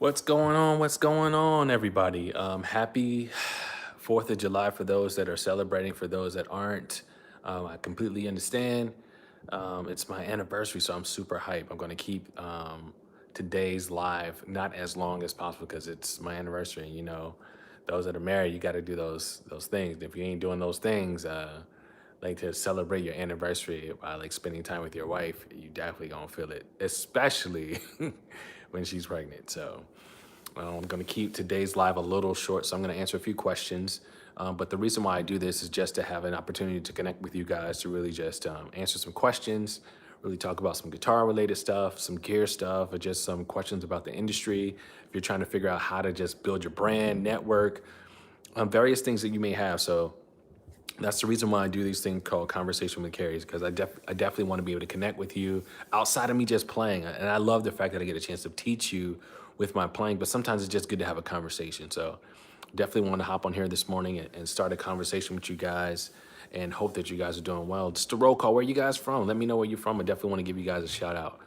What's going on? What's going on, everybody? Happy 4th of July for those that are celebrating, for those that aren't. I completely understand. It's my anniversary, so I'm super hype. I'm going to keep today's live not as long as possible because it's my anniversary. You know, those that are married, you got to do those things. If you ain't doing those things, like to celebrate your anniversary by like spending time with your wife, you definitely gonna feel it, especially when she's pregnant. So I'm gonna keep today's live a little short, so I'm gonna answer a few questions. But the reason why I do this is just to have an opportunity to connect with you guys, to really just answer some questions, really talk about some guitar related stuff, some gear stuff, or just some questions about the industry. If you're trying to figure out how to just build your brand, network, various things that you may have. So that's the reason why I do these things called Conversation with Kerrys, because I definitely want to be able to connect with you outside of me just playing. And I love the fact that I get a chance to teach you with my playing, but sometimes it's just good to have a conversation. So definitely want to hop on here this morning and start a conversation with you guys and hope that you guys are doing well. Just a roll call. Where are you guys from? Let me know where you're from. I definitely want to give you guys a shout out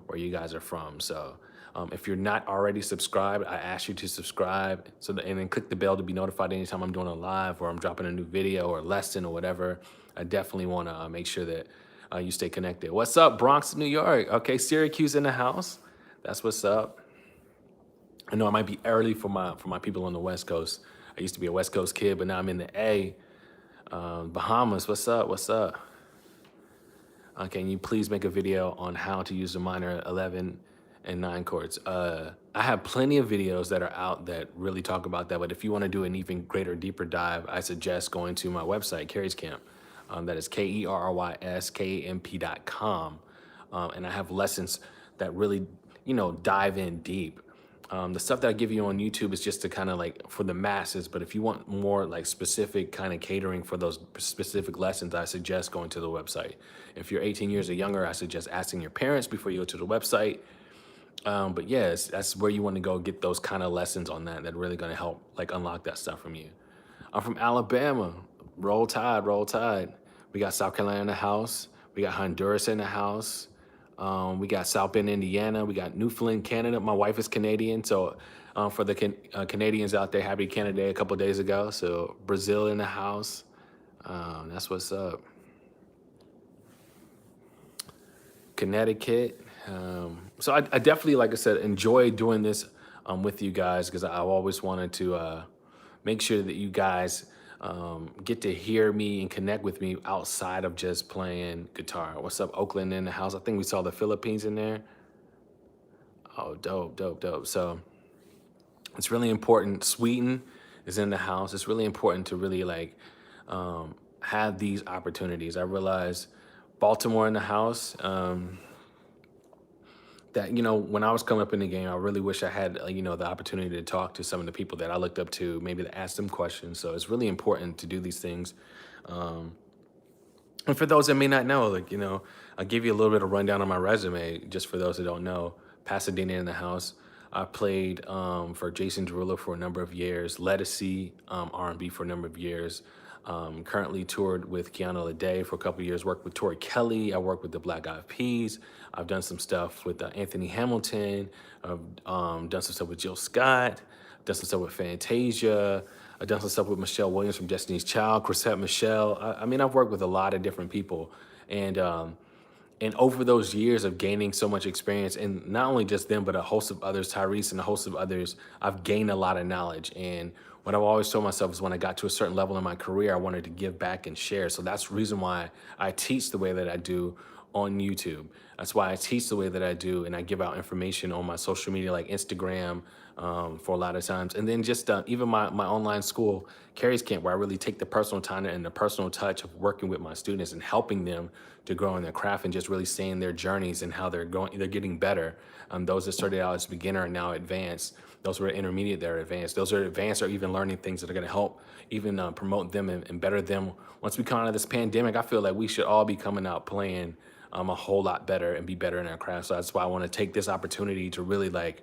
where you guys are from. So if you're not already subscribed, I ask you to subscribe and then click the bell to be notified anytime I'm doing a live or I'm dropping a new video or lesson or whatever. I definitely want to make sure that you stay connected. What's up, Bronx, New York? Okay, Syracuse in the house. That's what's up. I know I might be early for my people on the West Coast. I used to be a West Coast kid, but now I'm in the A. Bahamas, what's up? What's up? Can you please make a video on how to use the minor 11 and 9 chords? I have plenty of videos that are out that really talk about that, but if you want to do an even greater, deeper dive, I suggest going to my website, Kerrys Camp. That is KERRYSKAMP.com. And I have lessons that really, dive in deep. The stuff that I give you on YouTube is just to kind of like for the masses, but if you want more like specific kind of catering for those specific lessons, I suggest going to the website. If you're 18 years or younger, I suggest asking your parents before you go to the website. But yes, that's where you want to go get those kind of lessons on that really going to help like unlock that stuff from you. I'm from Alabama. Roll Tide, roll Tide. We got South Carolina in the house. We got Honduras in the house. We got South Bend, Indiana. We got Newfoundland, Canada. My wife is Canadian, so for the Canadians out there, happy Canada Day a couple days ago. So Brazil in the house. That's what's up. Connecticut. So I definitely, like I said, enjoy doing this with you guys because I've always wanted to make sure that you guys get to hear me and connect with me outside of just playing guitar. What's up, Oakland in the house? I think we saw the Philippines in there. Oh, dope, dope, dope. So it's really important. Sweden is in the house. It's really important to really like have these opportunities. I realize Baltimore in the house. That when I was coming up in the game, I really wish I had the opportunity to talk to some of the people that I looked up to, maybe to ask them questions. So it's really important to do these things. And for those that may not know, I'll give you a little bit of rundown on my resume, just for those that don't know. Pasadena in the house. I played for Jason Derulo for a number of years, Lettucey, R&B for a number of years. Currently toured with Kiana Lede for a couple of years, worked with Tori Kelly. I worked with the Black Eyed Peas. I've done some stuff with Anthony Hamilton. I've done some stuff with Jill Scott, done some stuff with Fantasia. I've done some stuff with Michelle Williams from Destiny's Child, Chrisette Michelle. I mean, I've worked with a lot of different people. And over those years of gaining so much experience, and not only just them, but a host of others, Tyrese and a host of others, I've gained a lot of knowledge. And what I've always told myself is when I got to a certain level in my career, I wanted to give back and share. So that's the reason why I teach the way that I do on YouTube. That's why I teach the way that I do, and I give out information on my social media like Instagram for a lot of times. And then just even my online school, Kerrys Camp, where I really take the personal time and the personal touch of working with my students and helping them to grow in their craft and just really seeing their journeys and how they're getting better. Those that started out as beginner are now advanced. Those who are intermediate, they're advanced. Those who are advanced are even learning things that are going to help even promote them and better them. Once we come out of this pandemic, I feel like we should all be coming out playing a whole lot better and be better in our craft. So that's why I want to take this opportunity to really like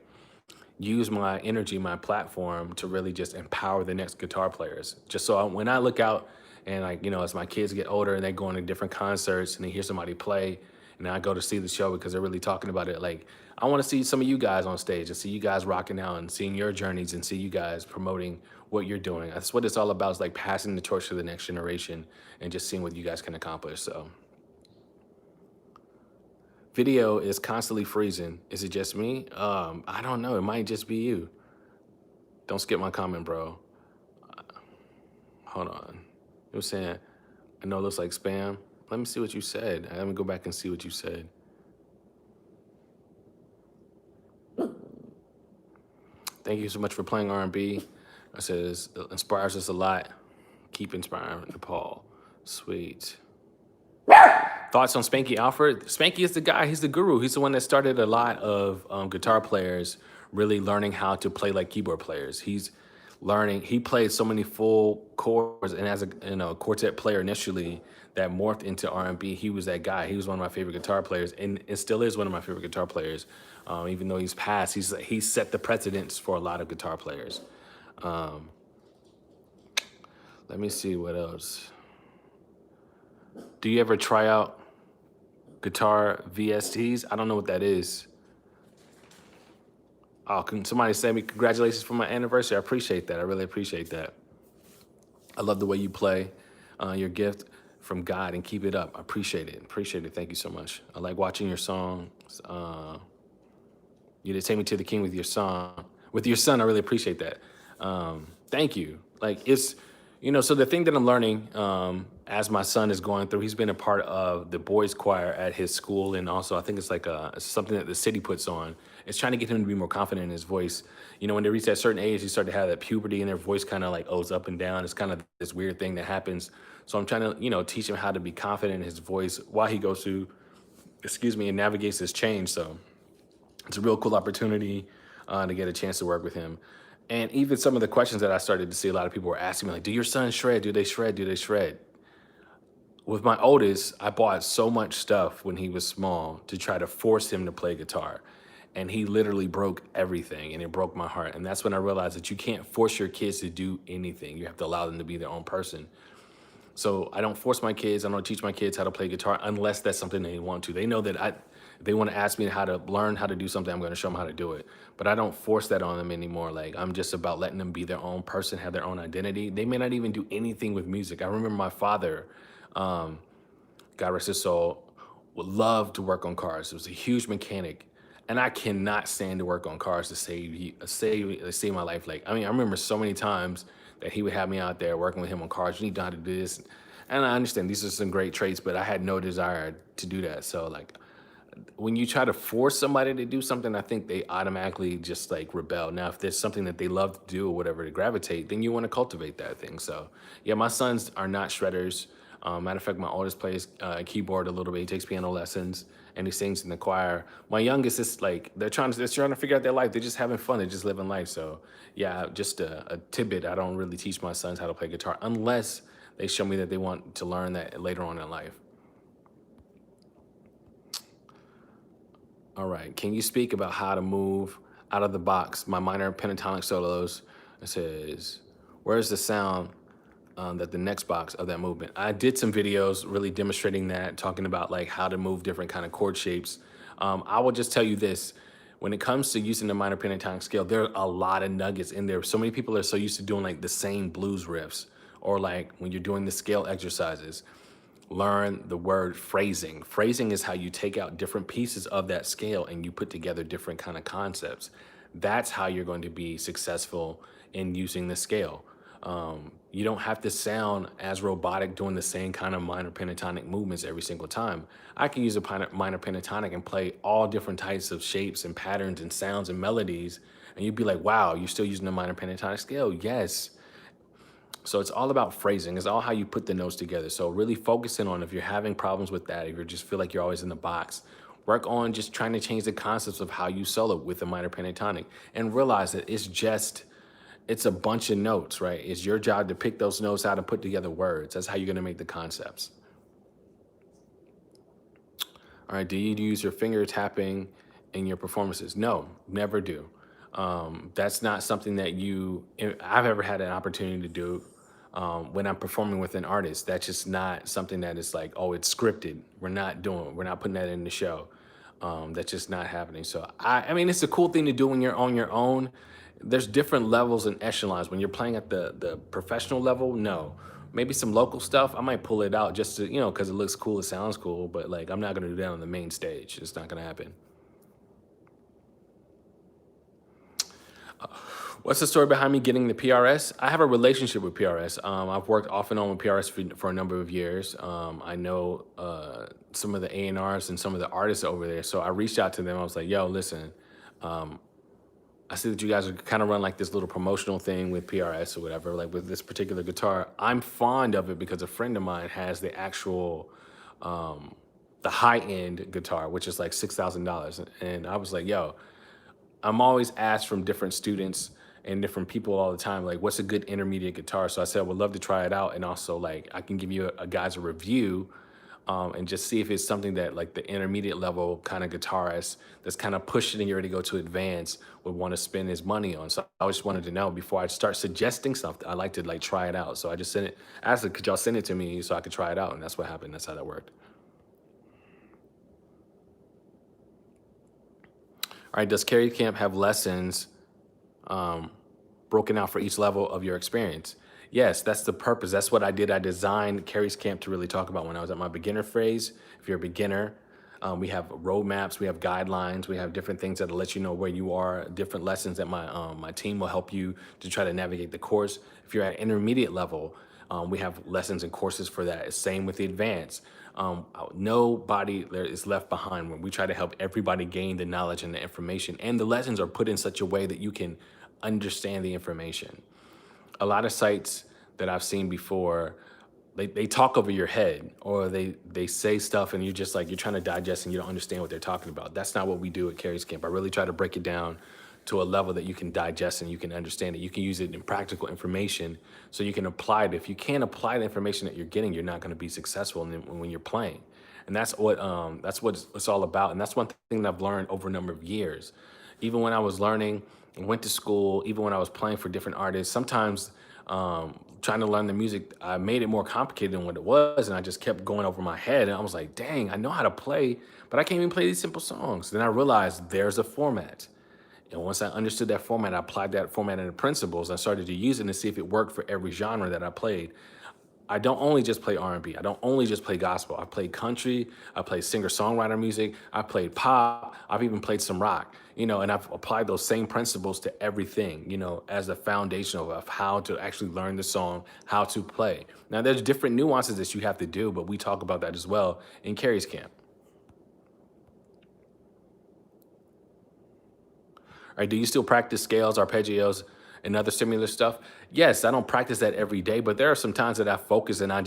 use my energy, my platform to really just empower the next guitar players. Just so when I look out and as my kids get older and they go into different concerts and they hear somebody play and I go to see the show because they're really talking about it. Like, I want to see some of you guys on stage and see you guys rocking out and seeing your journeys and see you guys promoting what you're doing. That's what it's all about, is like passing the torch to the next generation and just seeing what you guys can accomplish. So video is constantly freezing. Is it just me? I don't know. It might just be you. Don't skip my comment, bro. Hold on. It was saying, I know it looks like spam. Let me see what you said. Let me go back and see what you said. Thank you so much for playing R&B. I says, it inspires us a lot. Keep inspiring Nepal. Sweet. Thoughts on Spanky Alfred? Spanky is the guy, he's the guru. He's the one that started a lot of guitar players really learning how to play like keyboard players. He's learning, he played so many full chords, and as a quartet player initially that morphed into R&B, he was that guy. He was one of my favorite guitar players, and it still is one of my favorite guitar players. Even though he's passed, he's set the precedence for a lot of guitar players. Let me see what else. Do you ever try out guitar VSTs? I don't know what that is. Oh, can somebody send me congratulations for my anniversary? I appreciate that. I really appreciate that. I love the way you play. Your gift from God, and keep it up. I appreciate it. Appreciate it. Thank you so much. I like watching your songs. You did Take Me to the King with your song. With your son, I really appreciate that. Thank you. Like, it's, so the thing that I'm learning as my son is going through, he's been a part of the boys choir at his school, and also I think it's like something that the city puts on. It's trying to get him to be more confident in his voice. When they reach that certain age, they start to have that puberty, and their voice kind of like goes up and down. It's kind of this weird thing that happens. So I'm trying to, teach him how to be confident in his voice while he goes through, and navigates this change. So it's a real cool opportunity to get a chance to work with him. And even some of the questions that I started to see, a lot of people were asking me, like, do your sons shred? Do they shred? Do they shred? With my oldest, I bought so much stuff when he was small to try to force him to play guitar. And he literally broke everything, and it broke my heart. And that's when I realized that you can't force your kids to do anything. You have to allow them to be their own person. So I don't force my kids. I don't teach my kids how to play guitar unless that's something they want to. They know that if they want to ask me how to learn how to do something, I'm going to show them how to do it. But I don't force that on them anymore. Like, I'm just about letting them be their own person, have their own identity. They may not even do anything with music. I remember my father, God rest his soul, would love to work on cars. He was a huge mechanic. And I cannot stand to work on cars to save my life. Like, I remember so many times that he would have me out there working with him on cars. You need to know how to do this. And I understand these are some great traits, but I had no desire to do that. So, like, when you try to force somebody to do something, I think they automatically just like rebel. Now, if there's something that they love to do or whatever to gravitate, then you want to cultivate that thing. So yeah, my sons are not shredders. Matter of fact, my oldest plays keyboard a little bit. He takes piano lessons and he sings in the choir. My youngest is like, they're trying to figure out their life. They're just having fun. They're just living life. So yeah, just a tidbit. I don't really teach my sons how to play guitar unless they show me that they want to learn that later on in life. All right, can you speak about how to move out of the box my minor pentatonic solos? It says, where's the sound that the next box of that movement? I did some videos really demonstrating that, talking about like how to move different kind of chord shapes. I will just tell you this, when it comes to using the minor pentatonic scale, there are a lot of nuggets in there. So many people are so used to doing like the same blues riffs, or like when you're doing the scale exercises. Learn the word phrasing. Phrasing is how you take out different pieces of that scale and you put together different kind of concepts. That's how you're going to be successful in using the scale. You don't have to sound as robotic doing the same kind of minor pentatonic movements every single time. I can use a minor pentatonic and play all different types of shapes and patterns and sounds and melodies, and you'd be like, wow, you're still using the minor pentatonic scale? Yes. So it's all about phrasing. It's all how you put the notes together. So really focusing on, if you're having problems with that, if you just feel like you're always in the box, work on just trying to change the concepts of how you solo with the minor pentatonic, and realize that it's a bunch of notes, right? It's your job to pick those notes out and put together words. That's how you're gonna make the concepts. All right, do you use your finger tapping in your performances? No, never do. That's not something that I've ever had an opportunity to do. when I'm performing with an artist. That's just not something that is like, oh, it's scripted. We're not putting that in the show. That's just not happening. So I mean, it's a cool thing to do when you're on your own. There's different levels and echelons. When you're playing at the professional level, no. Maybe some local stuff, I might pull it out just to, because it looks cool, it sounds cool, but like I'm not gonna do that on the main stage. It's not gonna happen. What's the story behind me getting the PRS? I have a relationship with PRS. I've worked off and on with PRS for a number of years. I know some of the A&Rs and some of the artists over there. So I reached out to them. I was like, yo, listen, I see that you guys are kind of run like this little promotional thing with PRS or whatever, like with this particular guitar. I'm fond of it because a friend of mine has the actual, the high-end guitar, which is like $6,000. And I was like, yo, I'm always asked from different students and different people all the time, like, what's a good intermediate guitar? So I said, I would love to try it out. And also, like, I can give you a guys a review and just see if it's something that, like, the intermediate level kind of guitarist that's kind of pushing and you're ready to go to advance would want to spend his money on. So I just wanted to know before I start suggesting something, I like to, like, try it out. So I just sent it, asked it, could y'all send it to me so I could try it out? And that's what happened. That's how that worked. All right, does Kerry Camp have lessons broken out for each level of your experience? Yes, that's the purpose. That's what I did. I designed Kerry's Camp to really talk about when I was at my beginner phase. If you're a beginner, we have roadmaps, we have guidelines, we have different things that'll let you know where you are, different lessons that my team will help you to try to navigate the course. If you're at intermediate level, we have lessons and courses for that. Same with the advanced. Nobody there is left behind when we try to help everybody gain the knowledge and the information. And the lessons are put in such a way that you can understand the information. A lot of sites that I've seen before, they talk over your head or they say stuff and you're just like, you're trying to digest and you don't understand what they're talking about. That's not what we do at Kerry's Camp. I really try to break it down to a level that you can digest and you can understand it. You can use it in practical information so you can apply it. If you can't apply the information that you're getting, you're not going to be successful when you're playing. And that's what it's all about. And that's one thing that I've learned over a number of years. Even when I was learning, went to school, even when I was playing for different artists, sometimes trying to learn the music, I made it more complicated than what it was. And I just kept going over my head. And I was like, dang, I know how to play, but I can't even play these simple songs. Then I realized there's a format. And once I understood that format, I applied that format and the principles. I started to use it to see if it worked for every genre that I played. I don't only just play R&B. I don't only just play gospel. I play country. I play singer-songwriter music. I played pop. I've even played some rock, and I've applied those same principles to everything, as the foundation of how to actually learn the song, how to play. Now, there's different nuances that you have to do, but we talk about that as well in Kerry's Camp. All right, do you still practice scales, arpeggios, and other similar stuff? Yes, I don't practice that every day, but there are some times that I focus and I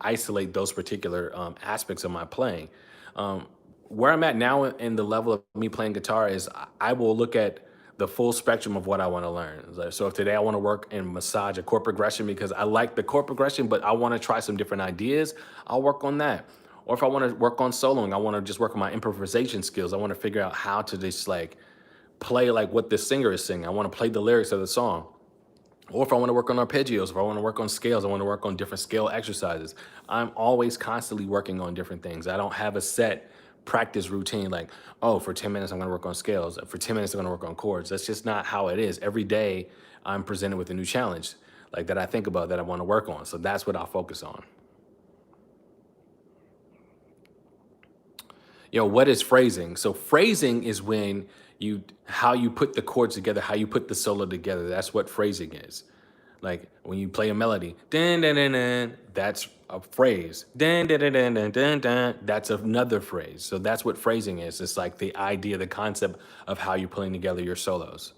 isolate those particular aspects of my playing. Um, where I'm at now in the level of me playing guitar is I will look at the full spectrum of what I want to learn. So if today I want to work and massage a chord progression because I like the chord progression, but I want to try some different ideas, I'll work on that. Or if I want to work on soloing, I want to just work on my improvisation skills. I want to figure out how to just like play like what the singer is singing. I want to play the lyrics of the song. Or if I want to work on arpeggios, if I want to work on scales, I want to work on different scale exercises. I'm always constantly working on different things. I don't have a set practice routine like, oh, for 10 minutes I'm going to work on scales. For 10 minutes I'm going to work on chords. That's just not how it is. Every day I'm presented with a new challenge like that I think about that I want to work on. So that's what I'll focus on. What is phrasing? So phrasing is when how you put the chords together, how you put the solo together. That's what phrasing is. Like when you play a melody, dun, dun, dun, dun, that's a phrase. Dun, dun, dun, dun, dun, dun, dun, that's another phrase. So that's what phrasing is. It's like the idea, the concept of how you're putting together your solos.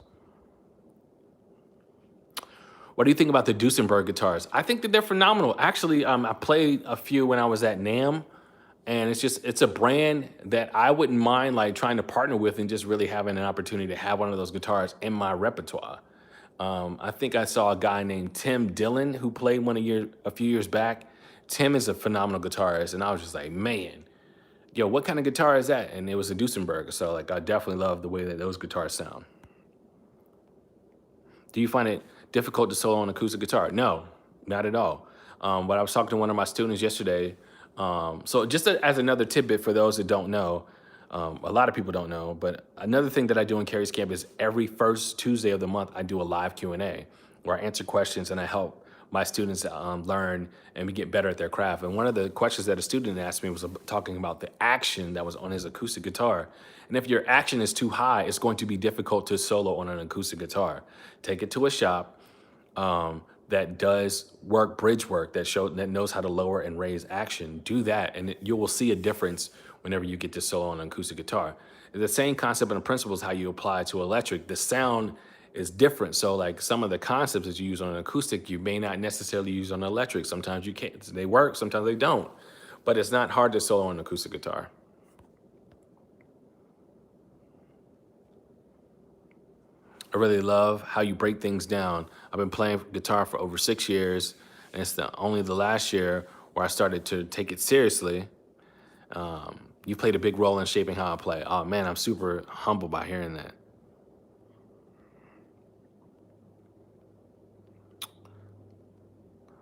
What do you think about the Duesenberg guitars? I think that they're phenomenal. Actually, I played a few when I was at NAMM. And it's a brand that I wouldn't mind like trying to partner with and just really having an opportunity to have one of those guitars in my repertoire. I think I saw a guy named Tim Dillon who played a few years back. Tim is a phenomenal guitarist, and I was just like, man, what kind of guitar is that? And it was a Duesenberg, so like I definitely love the way that those guitars sound. Do you find it difficult to solo on acoustic guitar? No, not at all. But I was talking to one of my students yesterday. So just as another tidbit for those that don't know, a lot of people don't know, but another thing that I do in Kerry's Camp is every first Tuesday of the month, I do a live Q&A where I answer questions and I help my students learn and get better at their craft. And one of the questions that a student asked me was talking about the action that was on his acoustic guitar. And if your action is too high, it's going to be difficult to solo on an acoustic guitar. Take it to a shop that does bridge work, that knows how to lower and raise action. Do that, and you will see a difference whenever you get to solo on an acoustic guitar. The same concept and principles how you apply to electric. The sound is different. So like some of the concepts that you use on an acoustic, you may not necessarily use on electric. Sometimes you can't. They work, sometimes they don't. But it's not hard to solo on an acoustic guitar. I really love how you break things down. I've been playing guitar for over 6 years, and it's only the last year where I started to take it seriously. You played a big role in shaping how I play. Oh man, I'm super humbled by hearing that.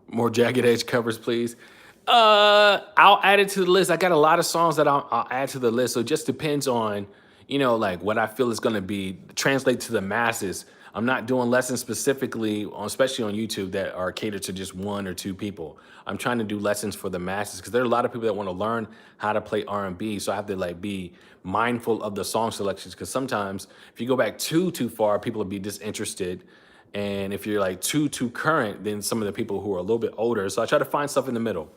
More jagged edge covers, please. I'll add it to the list. I got a lot of songs that I'll add to the list. So it just depends on, like what I feel is going to be translate to the masses. I'm not doing lessons specifically, especially on YouTube, that are catered to just one or two people. I'm trying to do lessons for the masses because there are a lot of people that want to learn how to play R&B. So I have to like be mindful of the song selections because sometimes if you go back too far, people will be disinterested. And if you're like too current, then some of the people who are a little bit older. So I try to find stuff in the middle.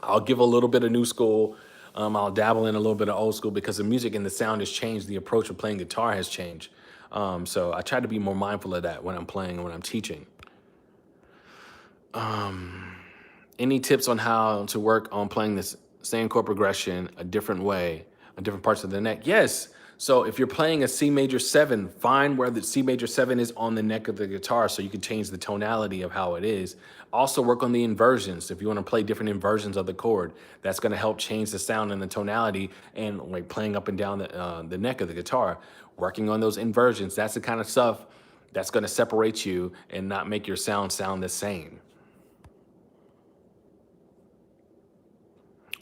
I'll give a little bit of new school. I'll dabble in a little bit of old school because the music and the sound has changed. The approach of playing guitar has changed. So I try to be more mindful of that when I'm playing and when I'm teaching. Any tips on how to work on playing this same chord progression a different way on different parts of the neck? Yes. So if you're playing a C major 7, find where the C major 7 is on the neck of the guitar so you can change the tonality of how it is. Also work on the inversions. If you want to play different inversions of the chord, that's going to help change the sound and the tonality and like playing up and down the neck of the guitar. Working on those inversions, that's the kind of stuff that's going to separate you and not make your sound the same.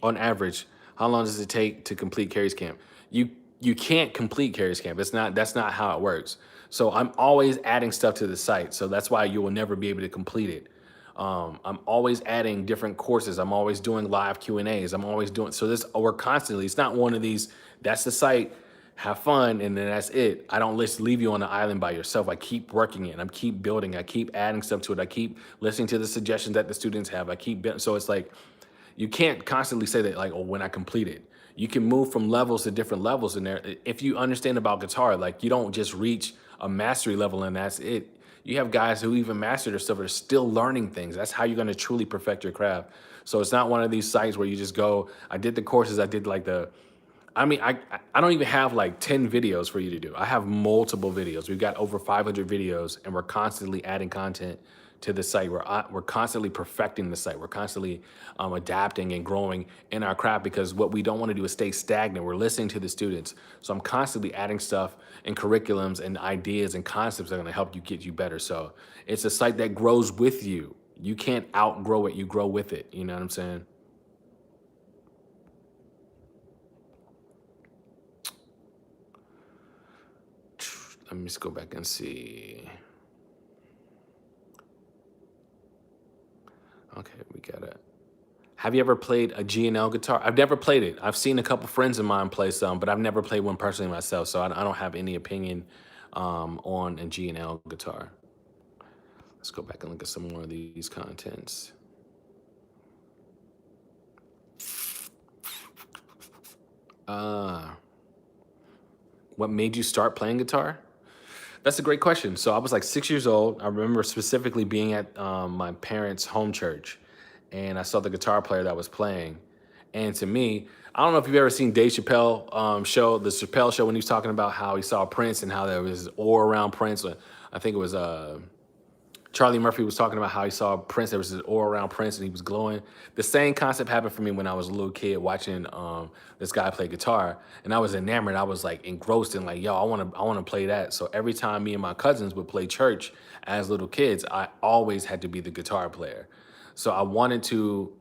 On average, how long does it take to complete Kerry's Camp? You can't complete Kerry's Camp. That's not how it works. So I'm always adding stuff to the site. So that's why you will never be able to complete it. I'm always adding different courses. I'm always doing live Q&As. I'm always doing, so we're constantly, it's not one of these, that's the site, have fun, and then that's it. I don't just leave you on the island by yourself. I keep working it. I keep building. I keep adding stuff to it. I keep listening to the suggestions that the students have. So it's like, you can't constantly say that like, oh, when I complete it. You can move from levels to different levels in there. If you understand about guitar, like you don't just reach a mastery level and that's it. You have guys who even master their stuff are still learning things. That's how you're gonna truly perfect your craft. So it's not one of these sites where you just go, I did the courses, I did like I don't even have like 10 videos for you to do. I have multiple videos. We've got over 500 videos and we're constantly adding content to the site. We're constantly perfecting the site. We're constantly adapting and growing in our craft because what we don't want to do is stay stagnant. We're listening to the students. So I'm constantly adding stuff and curriculums and ideas and concepts that are going to help you get you better. So it's a site that grows with you. You can't outgrow it. You grow with it. You know what I'm saying? Let me just go back and see. Okay, we got it. Have you ever played a G&L guitar? I've never played it. I've seen a couple friends of mine play some, but I've never played one personally myself, so I don't have any opinion on a G&L guitar. Let's go back and look at some more of these contents. What made you start playing guitar? That's a great question. So I was like 6 years old. I remember specifically being at my parents' home church, and I saw the guitar player that was playing. And to me, I don't know if you've ever seen Dave Chappelle show, the Chappelle show, when he was talking about how he saw Prince and how there was aura around Prince. I think it was Charlie Murphy was talking about how he saw Prince. There was this aura around Prince and he was glowing. The same concept happened for me when I was a little kid watching this guy play guitar, and I was enamored. I was like engrossed in like, yo, I want to play that. So every time me and my cousins would play church as little kids, I always had to be the guitar player. So I wanted to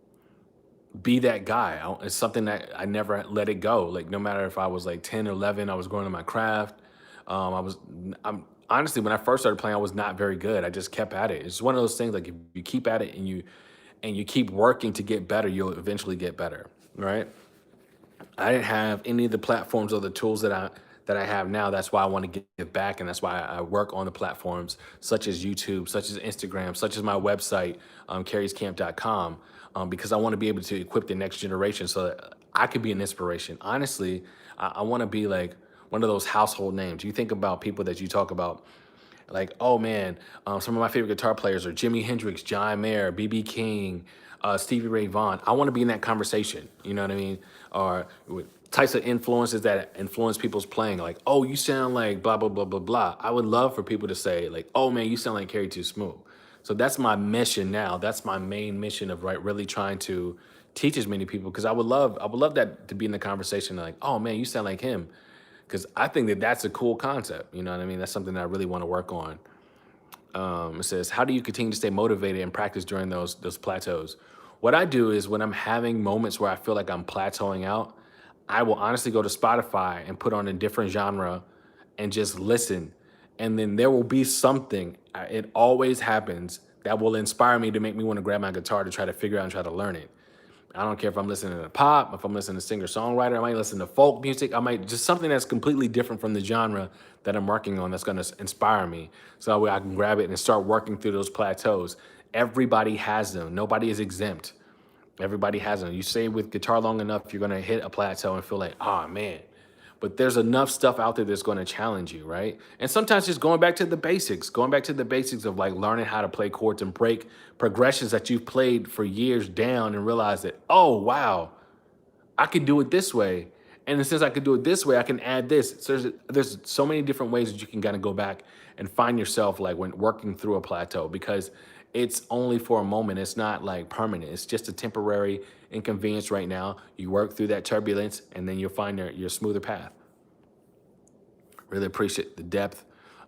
be that guy. It's something that I never let it go. Like no matter if I was like 10 or 11, I was growing in my craft. I'm honestly, when I first started playing, I was not very good. I just kept at it. It's one of those things like if you keep at it and you keep working to get better, you'll eventually get better, right? I didn't have any of the platforms or the tools that I have now. That's why I want to give back, and that's why I work on the platforms such as YouTube, such as Instagram, such as my website, kerryscamp.com, because I want to be able to equip the next generation so that I could be an inspiration. Honestly, I want to be like one of those household names. You think about people that you talk about like, oh man, some of my favorite guitar players are Jimi Hendrix, John Mayer, BB King, Stevie Ray Vaughan. I want to be in that conversation. You know what I mean? Or with types of influences that influence people's playing. Like, oh, you sound like blah blah blah blah blah. I would love for people to say like, oh man, you sound like Kerry Too Smooth. So that's my mission now. That's my main mission of really trying to teach as many people because I would love that to be in the conversation. Like, oh man, you sound like him because I think that that's a cool concept. You know what I mean? That's something that I really want to work on. It says, how do you continue to stay motivated and practice during those plateaus? What I do is when I'm having moments where I feel like I'm plateauing out, I will honestly go to Spotify and put on a different genre and just listen. And then there will be something, it always happens, that will inspire me to make me want to grab my guitar to try to figure out and try to learn it. I don't care if I'm listening to pop, if I'm listening to singer-songwriter, I might listen to folk music. I might just something that's completely different from the genre that I'm working on that's gonna inspire me. So that way I can grab it and start working through those plateaus. Everybody has them. Nobody is exempt. Everybody has them. You stay with guitar long enough, you're gonna hit a plateau and feel like, oh man. But there's enough stuff out there that's gonna challenge you, right? And sometimes just going back to the basics of like learning how to play chords and break progressions that you've played for years down and realize that, oh wow, I can do it this way. And since I could do it this way, I can add this. So there's so many different ways that you can kind of go back and find yourself like when working through a plateau because it's only for a moment. It's not like permanent. It's just a temporary inconvenience right now. You work through that turbulence and then you'll find your smoother path. Really appreciate the depth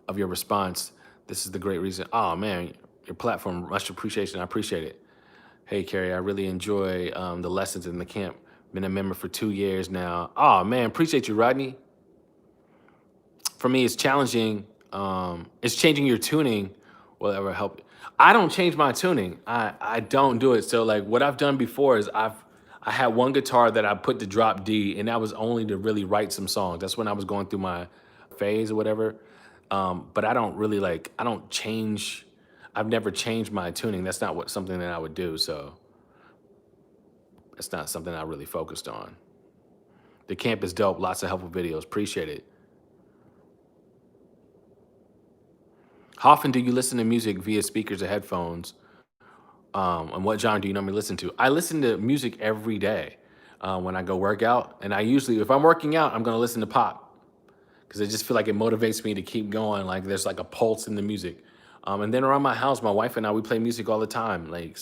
of your response. This is the great reason. Oh man, your platform, much appreciation. I appreciate it. Hey, Kerry, I really enjoy the lessons in the camp. Been a member for 2 years now. Oh man, appreciate you, Rodney. For me, it's challenging. It's changing your tuning will ever help. I don't change my tuning. I don't do it. So like what I've done before is I had one guitar that I put to drop D, and that was only to really write some songs. That's when I was going through my phase or whatever. But I don't really like. I don't change. I've never changed my tuning. That's not something that I would do. So it's not something I really focused on. The camp is dope. Lots of helpful videos. Appreciate it. How often do you listen to music via speakers or headphones? And what genre do you normally listen to? I listen to music every day when I go work out. And I usually, if I'm working out, I'm going to listen to pop because I just feel like it motivates me to keep going. Like there's like a pulse in the music. And then around my house, my wife and I, we play music all the time. Like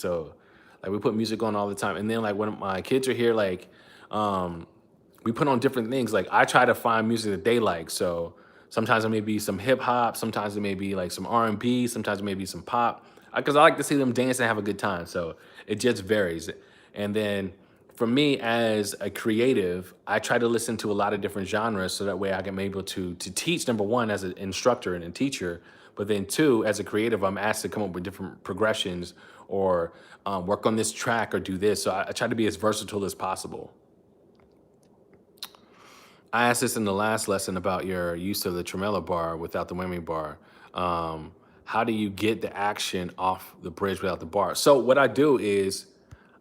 we put music on all the time. And then like when my kids are here, like we put on different things. Like I try to find music that they like. So sometimes it may be some hip hop, sometimes it may be like some R&B, sometimes it may be some pop. Because I like to see them dance and have a good time. So it just varies. And then for me as a creative, I try to listen to a lot of different genres so that way I can be able to teach, number one, as an instructor and a teacher, but then two, as a creative, I'm asked to come up with different progressions or work on this track or do this. So I try to be as versatile as possible. I asked this in the last lesson about your use of the tremolo bar without the whammy bar. How do you get the action off the bridge without the bar? So what I do is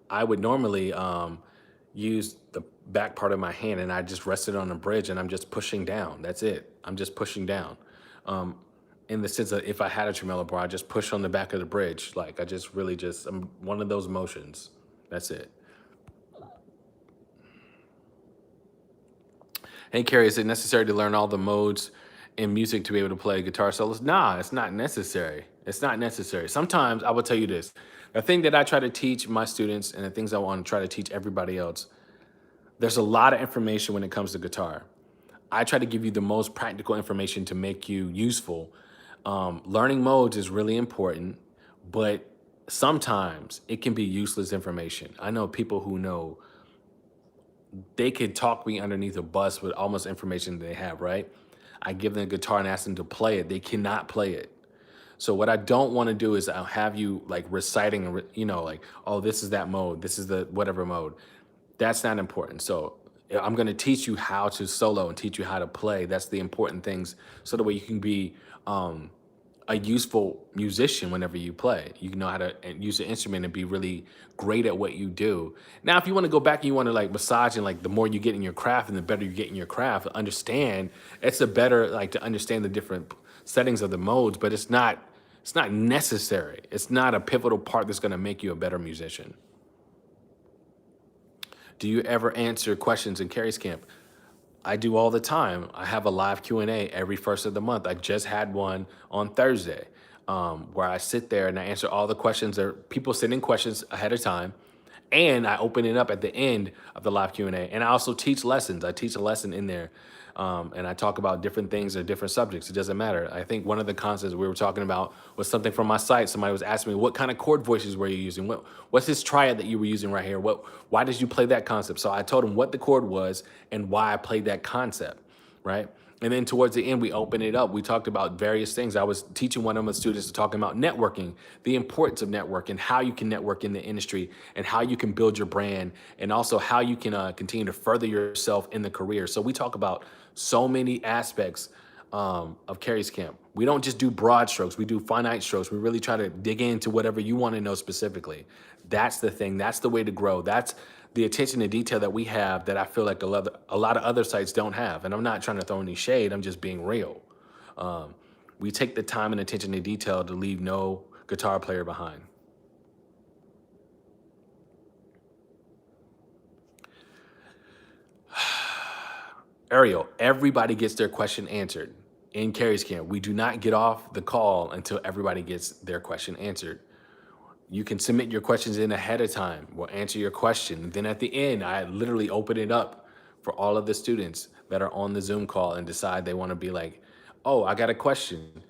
I would normally use the back part of my hand and I just rest it on the bridge and I'm just pushing down. That's it. I'm just pushing down. In the sense that if I had a tremolo bar, I just push on the back of the bridge. Like I just really I'm one of those motions. That's it. Hey, Kerry, is it necessary to learn all the modes in music to be able to play guitar solos? Nah, it's not necessary. It's not necessary. Sometimes I will tell you this. The thing that I try to teach my students and the things I want to try to teach everybody else, there's a lot of information when it comes to guitar. I try to give you the most practical information to make you useful. Learning modes is really important, but sometimes it can be useless information. I know people who know they could talk me underneath a bus with almost information they have, right? I give them a guitar and ask them to play it. They cannot play it. So what I don't want to do is I'll have you like reciting, like, oh, this is that mode. This is the whatever mode. That's not important. So I'm going to teach you how to solo and teach you how to play. That's the important things. So the way you can be a useful musician whenever you play. You know how to use the instrument and be really great at what you do. Now, if you want to go back and you want to like massage and like the more you get in your craft and the better you get in your craft, understand it's a better like to understand the different settings of the modes, but it's not necessary. It's not a pivotal part that's going to make you a better musician. Do you ever answer questions in Kerry's Camp? I do all the time. I have a live Q&A every first of the month. I just had one on Thursday where I sit there and I answer all the questions. There are people sending questions ahead of time, and I open it up at the end of the live Q&A. And I also teach lessons. I teach a lesson in there, and I talk about different things or different subjects. It doesn't matter. I think one of the concepts we were talking about was something from my site. Somebody was asking me, what kind of chord voices were you using? What's this triad that you were using right here? Why did you play that concept? So I told him what the chord was and why I played that concept, right? And then towards the end, we opened it up. We talked about various things. I was teaching one of my students talking about networking, the importance of networking, how you can network in the industry and how you can build your brand and also how you can continue to further yourself in the career. So we talk about so many aspects of Kerry's Camp. We don't just do broad strokes. We do finite strokes. We really try to dig into whatever you want to know specifically. That's the thing. That's the way to grow. That's the attention to detail that we have that I feel like a lot of other sites don't have. And I'm not trying to throw any shade. I'm just being real. We take the time and attention to detail to leave no guitar player behind. Ariel, everybody gets their question answered in Kerry's Camp. We do not get off the call until everybody gets their question answered. You can submit your questions in ahead of time. We'll answer your question. And then at the end, I literally open it up for all of the students that are on the Zoom call and decide they want to be like, oh, I got a question.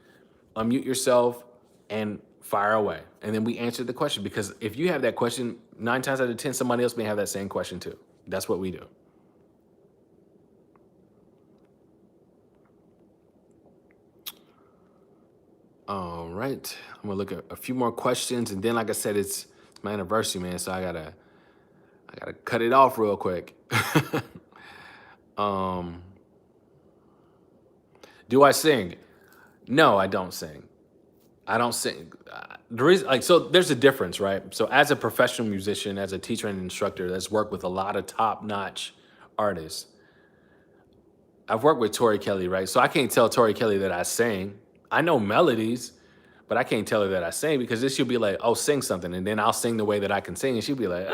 Unmute yourself and fire away. And then we answer the question, because if you have that question, 9 times out of 10, somebody else may have that same question too. That's what we do. All right, I'm gonna look at a few more questions, and then, like I said, it's my anniversary, man. So I gotta cut it off real quick. Do I sing? No, I don't sing. I don't sing. The reason, like, so there's a difference, right? So as a professional musician, as a teacher and instructor that's worked with a lot of top-notch artists, I've worked with Tori Kelly, right? So I can't tell Tori Kelly that I sing. I know melodies, but I can't tell her that I sing, because then she'll be like, oh, sing something. And then I'll sing the way that I can sing. And she'll be like,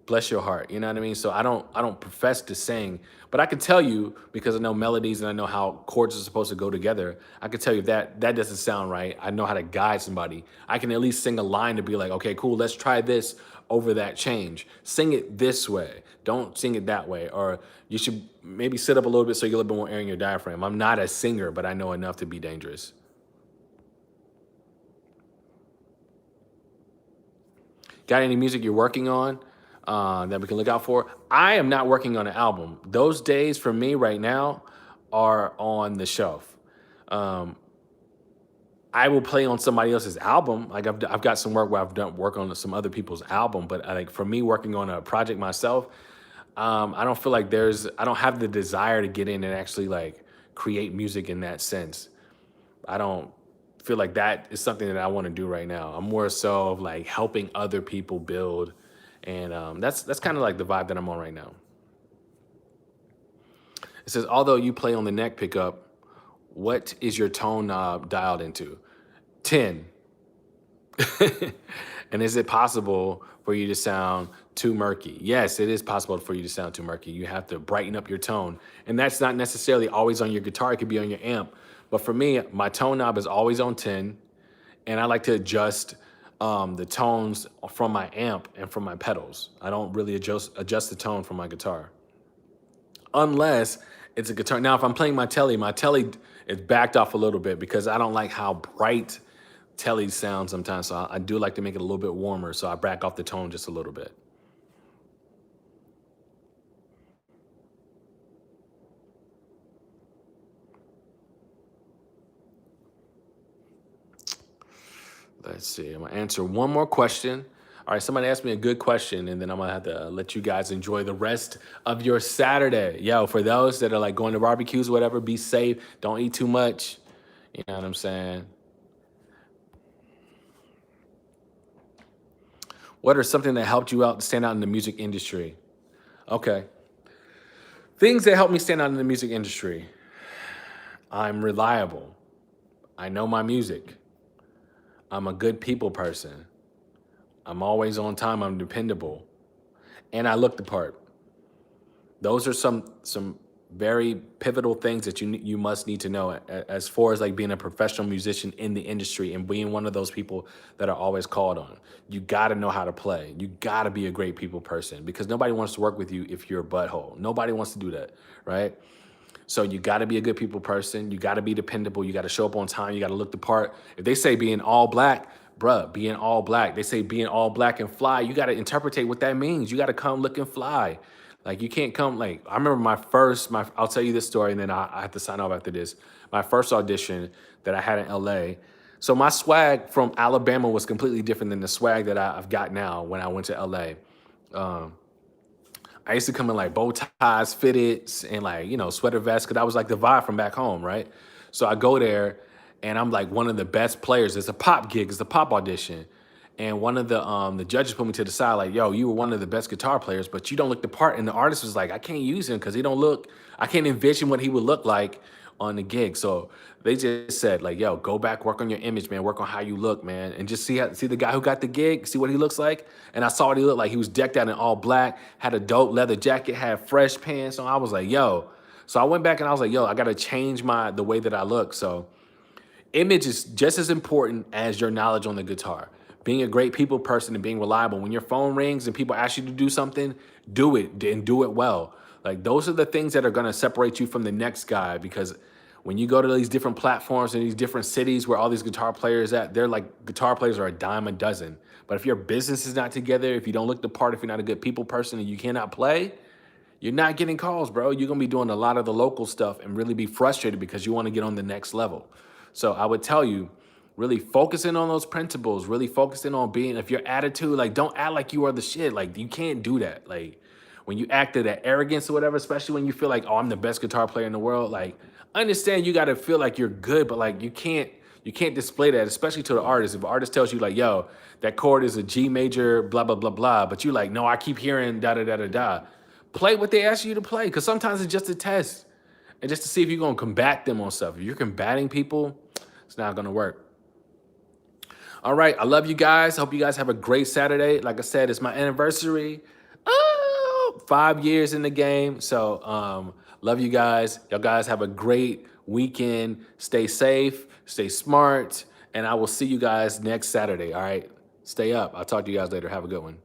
bless your heart. You know what I mean? So I don't profess to sing, but I can tell you, because I know melodies and I know how chords are supposed to go together. I can tell you that doesn't sound right. I know how to guide somebody. I can at least sing a line to be like, okay, cool, let's try this over that change. Sing it this way. Don't sing it that way. Or you should maybe sit up a little bit so you get a little bit more air in your diaphragm. I'm not a singer, but I know enough to be dangerous. Got any music you're working on that we can look out for? I am not working on an album. Those days for me right now are on the shelf. I will play on somebody else's album. Like I've got some work where I've done work on some other people's album, but like for me working on a project myself, I don't feel like I don't have the desire to get in and actually like create music in that sense. I don't feel like that is something that I want to do right now. I'm more so of like helping other people build. And that's kind of like the vibe that I'm on right now. It says, although you play on the neck pickup, what is your tone knob dialed into? 10. And is it possible for you to sound too murky? Yes, it is possible for you to sound too murky. You have to brighten up your tone. And that's not necessarily always on your guitar. It could be on your amp. But for me, my tone knob is always on 10. And I like to adjust the tones from my amp and from my pedals. I don't really adjust the tone from my guitar. Unless it's a guitar. Now, if I'm playing my telly is backed off a little bit because I don't like how bright telly sound sometimes. So I do like to make it a little bit warmer. So I back off the tone just a little bit. Let's see. I'm gonna answer one more question. All right, somebody asked me a good question, and then I'm gonna have to let you guys enjoy the rest of your Saturday. Yo, for those that are like going to barbecues or whatever, be safe. Don't eat too much. You know what I'm saying? What are something that helped you out stand out in the music industry? Okay. Things that help me stand out in the music industry. I'm reliable. I know my music. I'm a good people person. I'm always on time. I'm dependable. And I look the part. Those are some very pivotal things that you must need to know as far as like being a professional musician in the industry and being one of those people that are always called on. You got to know how to play. You got to be a great people person because nobody wants to work with you if you're a butthole. Nobody wants to do that, right? So you got to be a good people person. You got to be dependable. You got to show up on time. You got to look the part. If they say being all black, bruh, being all black. They say being all black and fly. You got to interpretate what that means. You got to come looking fly. Like you can't come like I remember I'll tell you this story and then I have to sign off after this. My first audition that I had in LA. So my swag from Alabama was completely different than the swag that I've got now when I went to LA. Um, I used to come in like bow ties, fitteds, and like, sweater vests, because that was like the vibe from back home, right? So I go there and I'm like one of the best players. It's a pop gig, it's a pop audition. And one of the judges put me to the side, like, yo, you were one of the best guitar players, but you don't look the part. And the artist was like, I can't use him because he don't look, I can't envision what he would look like on the gig. So they just said, like, yo, go back, work on your image, man, work on how you look, man. And just see the guy who got the gig, see what he looks like. And I saw what he looked like. He was decked out in all black, had a dope leather jacket, had fresh pants on. I was like, yo. So I went back and I was like, yo, I gotta change the way that I look. So image is just as important as your knowledge on the guitar. Being a great people person and being reliable. When your phone rings and people ask you to do something, do it and do it well. Like those are the things that are gonna separate you from the next guy because when you go to these different platforms and these different cities where all these guitar players at, they're like guitar players are a dime a dozen. But if your business is not together, if you don't look the part, if you're not a good people person and you cannot play, you're not getting calls, bro. You're gonna be doing a lot of the local stuff and really be frustrated because you want to get on the next level. So I would tell you, really focusing on those principles, really focusing on being, if your attitude, like don't act like you are the shit. Like you can't do that. Like when you act to that arrogance or whatever, especially when you feel like, oh, I'm the best guitar player in the world. Like understand you gotta feel like you're good, but like you can't display that, especially to the artist. If an artist tells you like, yo, that chord is a G major, blah, blah, blah, blah, but you like, no, I keep hearing da da da da da. Play what they ask you to play, because sometimes it's just a test. And just to see if you're gonna combat them on stuff. If you're combating people, it's not gonna work. All right, I love you guys. Hope you guys have a great Saturday. Like I said, it's my anniversary. Oh, 5 years in the game. So love you guys. Y'all guys have a great weekend. Stay safe, stay smart, and I will see you guys next Saturday. All right. Stay up. I'll talk to you guys later. Have a good one.